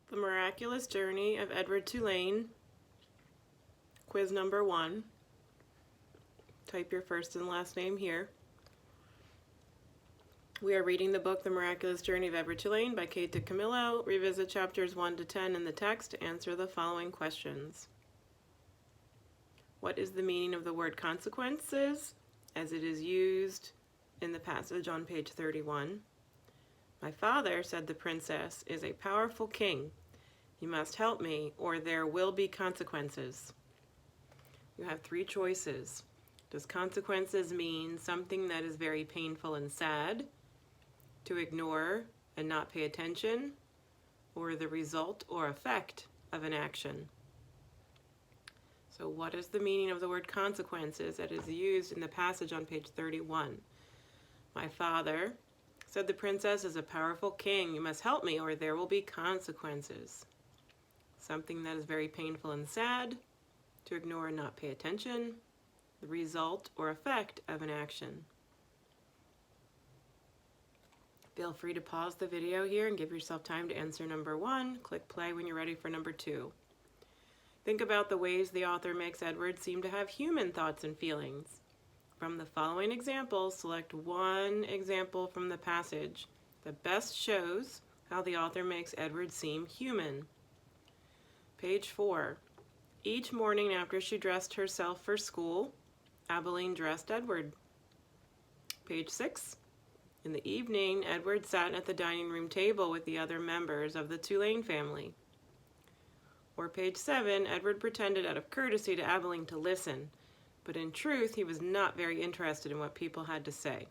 The Miraculous Journey of Edward Tulane, quiz number 1. Type your first and last name here. We are reading the book The Miraculous Journey of Edward Tulane by Kate DiCamillo. Revisit chapters 1 to 10 in the text to answer the following questions. What is the meaning of the word consequences as it is used in the passage on page 31? My father, said the princess, is a powerful king. You must help me, or there will be consequences. You have 3 choices. Does consequences mean something that is very painful and sad, to ignore and not pay attention, or the result or effect of an action? So what is the meaning of the word consequences that is used in the passage on page 31? My father, said the princess, is a powerful king. You must help me, or there will be consequences. Something that is very painful and sad, to ignore and not pay attention, the result or effect of an action. Feel free to pause the video here and give yourself time to answer number 1. Click play when you're ready for number 2. Think about the ways the author makes Edward seem to have human thoughts and feelings. From the following examples, select one example from the passage that best shows how the author makes Edward seem human. Page 4. Each morning after she dressed herself for school, Abilene dressed Edward. Page 6. In the evening, Edward sat at the dining room table with the other members of the Tulane family. Or page 7, Edward pretended out of courtesy to Abilene to listen, but in truth he was not very interested in what people had to say.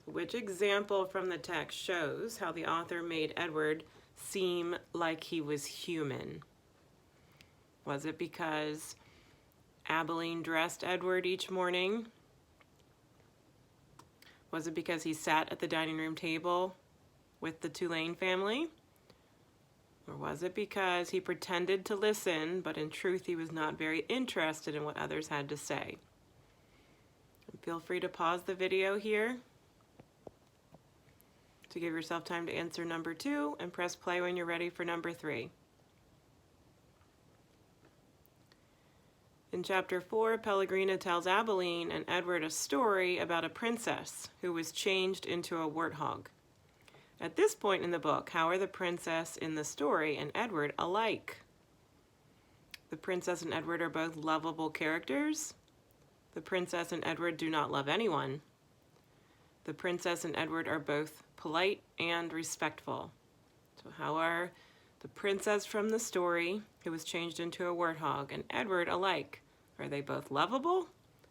Which example from the text shows how the author made Edward seem like he was human? Was it because Abilene dressed Edward each morning? Was it because he sat at the dining room table with the Tulane family? Or was it because he pretended to listen, but in truth he was not very interested in what others had to say? And feel free to pause the video here to give yourself time to answer number 2, and press play when you're ready for number 3. In chapter 4, Pellegrina tells Abilene and Edward a story about a princess who was changed into a warthog. At this point in the book, how are the princess in the story and Edward alike? The princess and Edward are both lovable characters. The princess and Edward do not love anyone. The princess and Edward are both polite and respectful. So how are the princess from the story, who was changed into a warthog, and Edward alike? Are they both lovable?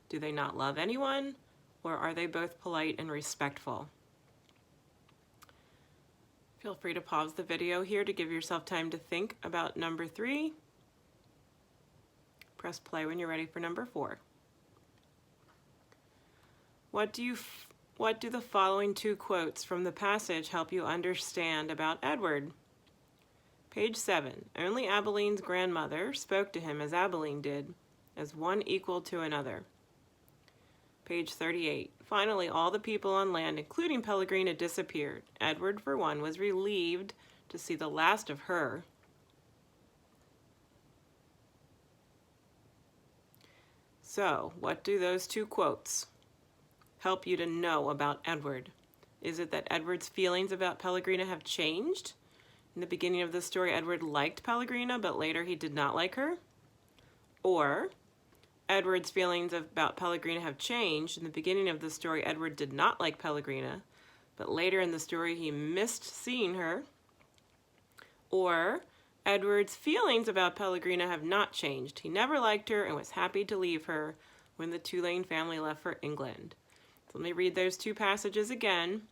Do they not love anyone? Or are they both polite and respectful? Feel free to pause the video here to give yourself time to think about number 3. Press play when you're ready for number 4. What do the following 2 quotes from the passage help you understand about Edward? Page 7. Only Abilene's grandmother spoke to him as Abilene did, as one equal to another. Page 38. Finally, all the people on land, including Pellegrina, disappeared. Edward, for one, was relieved to see the last of her. So, what do those 2 quotes help you to know about Edward? Is it that Edward's feelings about Pellegrina have changed? In the beginning of the story, Edward liked Pellegrina, but later he did not like her? Or Edward's feelings about Pellegrina have changed. In the beginning of the story, Edward did not like Pellegrina, but later in the story he missed seeing her. Or Edward's feelings about Pellegrina have not changed. He never liked her and was happy to leave her when the Tulane family left for England. So let me read those 2 passages again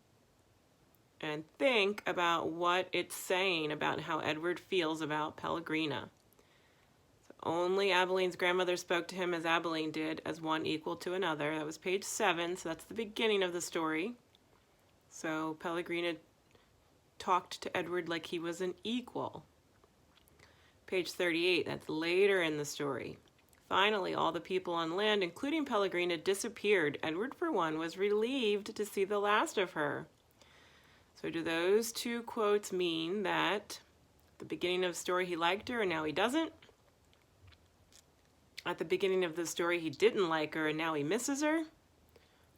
and think about what it's saying about how Edward feels about Pellegrina. Only Abilene's grandmother spoke to him as Abilene did, as one equal to another. That was page 7, so that's the beginning of the story. So Pellegrina talked to Edward like he was an equal. Page 38, that's later in the story. Finally, all the people on land, including Pellegrina, disappeared. Edward, for one, was relieved to see the last of her. So do those 2 quotes mean that the beginning of the story he liked her and now he doesn't. At the beginning of the story he didn't like her and now he misses her.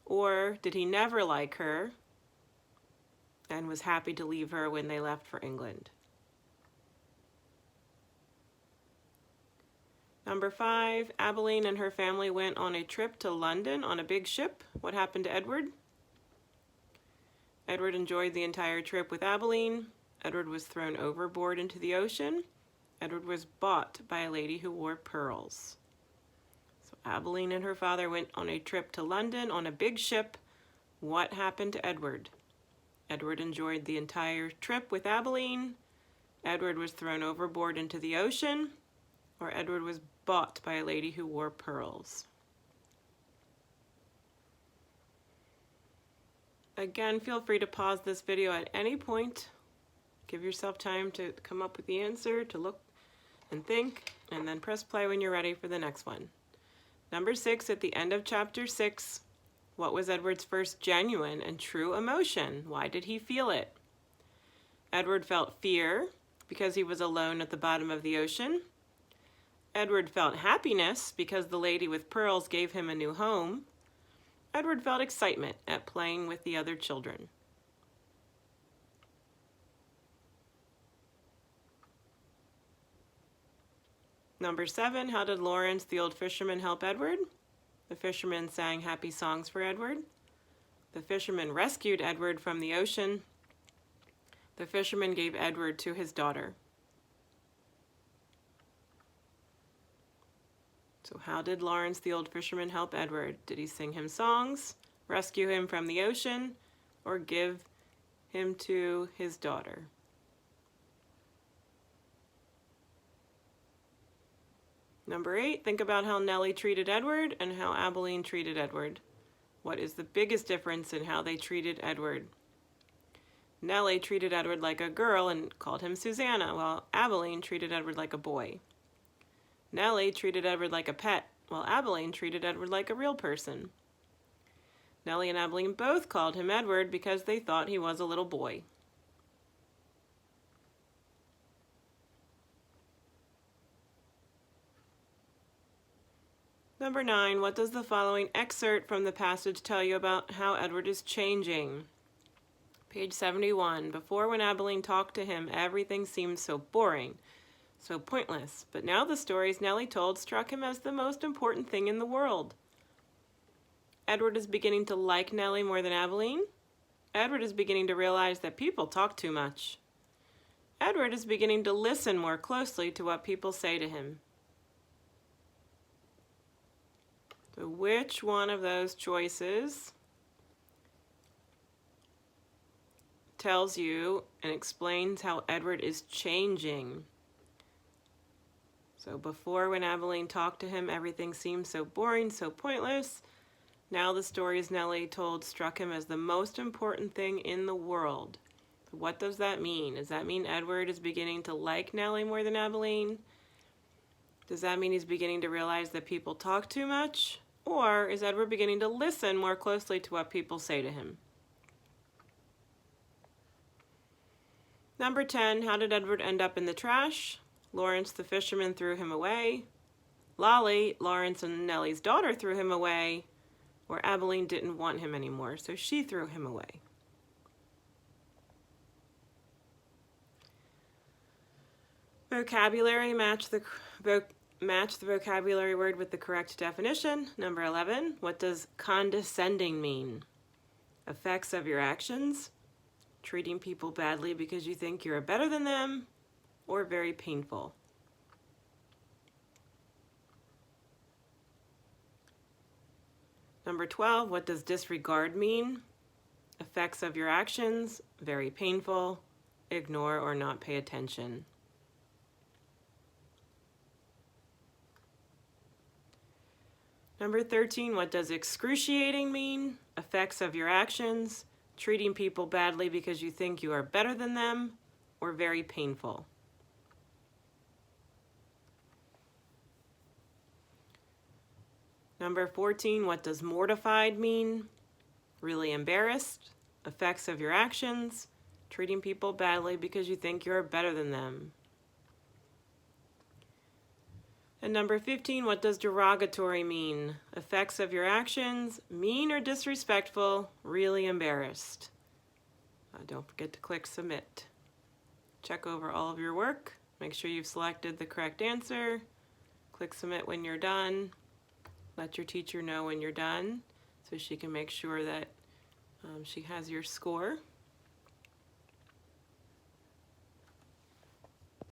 Or did he never like her and was happy to leave her when they left for England? Number 5, Abilene and her family went on a trip to London on a big ship. What happened to Edward? Edward enjoyed the entire trip with Abilene. Edward was thrown overboard into the ocean. Edward was bought by a lady who wore pearls. So Abilene and her father went on a trip to London on a big ship. What happened to Edward? Edward enjoyed the entire trip with Abilene. Edward was thrown overboard into the ocean. Or Edward was bought by a lady who wore pearls. Again, feel free to pause this video at any point. Give yourself time to come up with the answer, to look and think, and then press play when you're ready for the next one. Number 6, at the end of chapter 6, what was Edward's first genuine and true emotion? Why did he feel it? Edward felt fear because he was alone at the bottom of the ocean. Edward felt happiness because the lady with pearls gave him a new home. Edward felt excitement at playing with the other children. Number 7, how did Lawrence, the old fisherman, help Edward? The fisherman sang happy songs for Edward. The fisherman rescued Edward from the ocean. The fisherman gave Edward to his daughter. So how did Lawrence, the old fisherman, help Edward? Did he sing him songs, rescue him from the ocean, or give him to his daughter? Number 8, think about how Nellie treated Edward and how Abilene treated Edward. What is the biggest difference in how they treated Edward? Nellie treated Edward like a girl and called him Susanna, while Abilene treated Edward like a boy. Nellie treated Edward like a pet, while Abilene treated Edward like a real person. Nellie and Abilene both called him Edward because they thought he was a little boy. Number 9, what does the following excerpt from the passage tell you about how Edward is changing? Page 71. Before, when Abilene talked to him, everything seemed so boring, so pointless. But now the stories Nellie told struck him as the most important thing in the world. Edward is beginning to like Nellie more than Abilene. Edward is beginning to realize that people talk too much. Edward is beginning to listen more closely to what people say to him. So which one of those choices tells you and explains how Edward is changing? So before, when Abilene talked to him, everything seemed so boring, so pointless. Now the stories Nellie told struck him as the most important thing in the world. So what does that mean? Does that mean Edward is beginning to like Nellie more than Abilene? Does that mean he's beginning to realize that people talk too much? Or is Edward beginning to listen more closely to what people say to him? Number 10, how did Edward end up in the trash? Lawrence the fisherman threw him away. Lolly, Lawrence and Nellie's daughter, threw him away. Or Abilene didn't want him anymore, so she threw him away. Vocabulary, match the vocabulary word with the correct definition. Number 11, what does condescending mean? Effects of your actions, treating people badly because you think you're better than them, or very painful. Number 12, what does disregard mean? Effects of your actions, very painful, ignore or not pay attention. Number 13, what does excruciating mean? Effects of your actions, treating people badly because you think you are better than them, or very painful. Number 14, what does mortified mean? Really embarrassed, effects of your actions, treating people badly because you think you're better than them. And number 15, what does derogatory mean? Effects of your actions, mean or disrespectful, really embarrassed. Don't forget to click submit. Check over all of your work. Make sure you've selected the correct answer. Click submit when you're done. Let your teacher know when you're done so she can make sure that she has your score.